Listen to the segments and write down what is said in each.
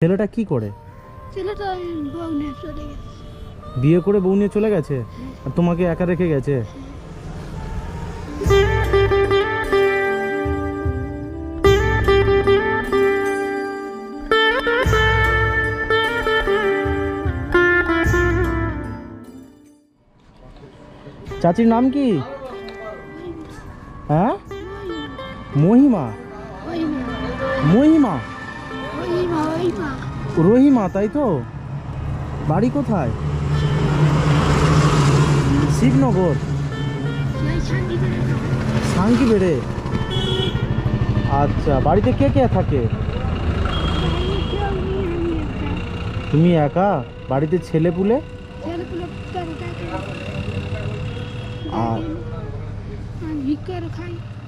ছেলেটা কি করে? ছেলেটা বউ নিয়ে চলে গেছে। বিয়ে করে বউ নিয়ে চলে গেছে আর তোমাকে একা রেখে গেছে? চাচির নাম কি? হ্যাঁ, মহিমা। মহিমা, রহিমা, তাই তো? বাড়ি কোথায়? শিবনগর, সাঙ্কি বেড়ে। আচ্ছা, বাড়িতে কে কে থাকে? তুমি একা? বাড়িতে ছেলে পুলে? আর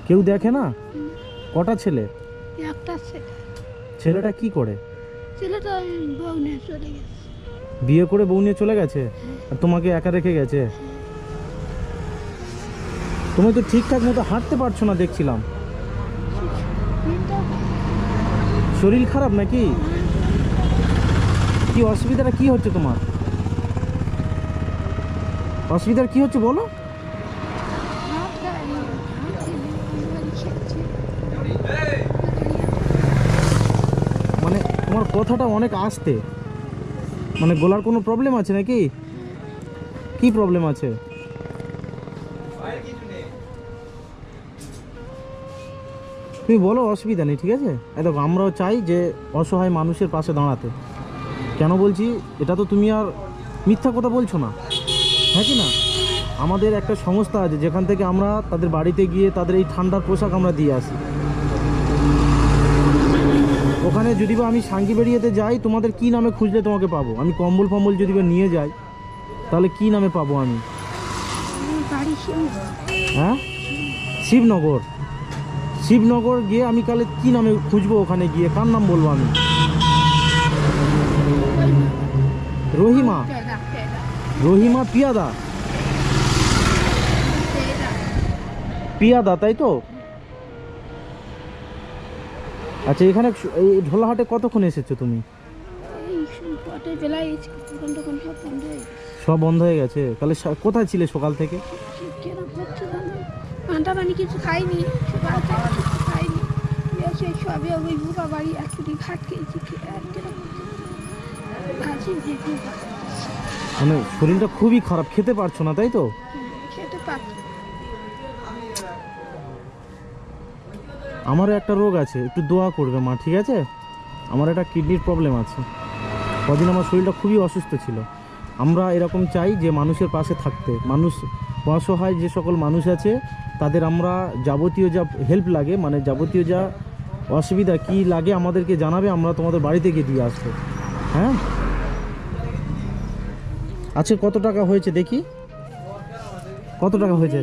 কেউ দেখে না? কটা ছেলে? একটা ছেলে। ছেলেটা কি করে? ছেলেটা বউ নিয়ে চলে গেছে। বিয়ে করে বউ নিয়ে চলে গেছে আর তোমাকে একা রেখে গেছে? তুমি তো ঠিকঠাক মতো হাঁটতে পারছো না দেখছিলাম। শরীর খারাপ নাকি? কি অসুবিধাটা কি হচ্ছে তোমার? অসুবিধার কি হচ্ছে বলো? মানে তোমার কথাটা অনেক আস্তে, মানে গলার কোনো প্রবলেম আছে নাকি? কি প্রবলেম আছে? তুমি বলো, অসুবিধা নেই, ঠিক আছে? দেখো, আমরাও চাই যে অসহায় মানুষের পাশে দাঁড়াতে। কেন বলছি এটা, তো তুমি আর মিথ্যা কথা বলছো না, হ্যাঁ কি না? আমাদের একটা সংস্থা আছে যেখান থেকে আমরা তাদের বাড়িতে গিয়ে তাদের এই ঠান্ডার পোশাক আমরা দিয়ে আসি। ওখানে যদি বা আমি সাঙ্গি বেরিয়েতে যাই, তোমাদের কি নামে খুঁজলে তোমাকে পাবো? আমি কম্বল ফম্বল যদি বা নিয়ে যাই তাহলে কি নামে পাবো আমি? হ্যাঁ, শিবনগর। শিবনগর গিয়ে আমি কালে কি নামে খুঁজবো? ওখানে গিয়ে কার নাম বলবো আমি? রহিমা, রহিমা পিয়াদা। পিয়াদা, তাই তো? আচ্ছা, এখানে এই ঢোলাহাটে কতক্ষণ এসেছো তুমি? সব বন্ধ হয়ে গেছে? তাহলে কোথায় ছিলে সকাল থেকে? কিছু খাইনি, খাইনি, সবে ওই বুকা বাড়ি একটু ভাত খেয়েছি। মানে শরীরটা খুবই খারাপ, খেতে পারছো না, তাই তো? খেতে পারছি। আমারও একটা রোগ আছে, একটু দোয়া করবে মা, ঠিক আছে? আমার একটা কিডনির প্রবলেম আছে। কদিন আমার শরীরটা খুবই অসুস্থ ছিল। আমরা এরকম চাই যে মানুষের পাশে থাকতে। মানুষ অসহায় যে সকল মানুষ আছে তাদের আমরা যাবতীয় যা হেল্প লাগে, মানে যাবতীয় যা অসুবিধা কি লাগে আমাদেরকে জানাবে, আমরা তোমাদের বাড়িতে গিয়ে দিয়ে আসবো। হ্যাঁ, আচ্ছা, কত টাকা হয়েছে দেখি? কত টাকা হয়েছে?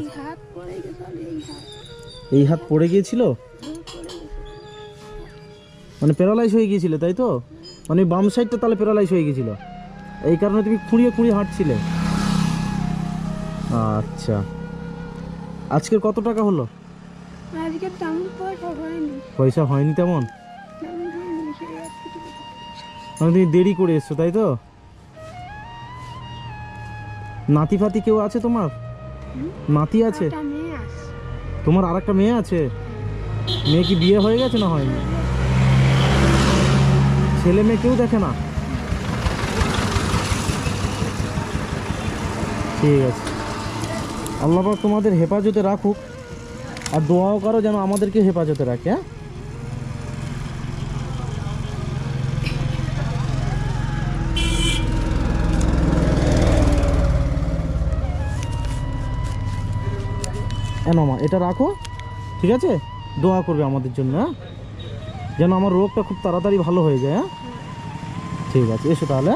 এই হাত পড়ে গিয়েছিল, মানে প্যারালাইজ হয়ে গিয়েছিল, তাই তো? মানে বাম সাইডটা তাহলে প্যারালাইজ হয়ে গিয়েছিল, এই কারণে তুমি খুঁড়িয়ে খুঁড়িয়ে হাঁটছিলে। আচ্ছা, আজকের কত টাকা হলো? পয়সা হয়নি তেমন? মানে তুমি দেরি করে এসছো, তাই তো? নাতি ফাতি কেউ আছে তোমার? নাতি আছে তোমার? আর একটা মেয়ে আছে? মেয়ে কি বিয়ে হয়ে গেছে না হয়নি? ছেলে মেয়ে কেউ দেখে না? ঠিক আছে, আল্লাহ পাক তোমাদের হেফাজতে রাখুক, আর দোয়াও করো যেন আমাদেরকে হেফাজতে রাখে। হ্যাঁ মা, এটা রাখো, ঠিক আছে? দোয়া করবে আমাদের জন্য, হ্যাঁ, যেন আমার রোগটা খুব তাড়াতাড়ি ভালো হয়ে যায়। হ্যাঁ, ঠিক আছে, এসো তাহলে।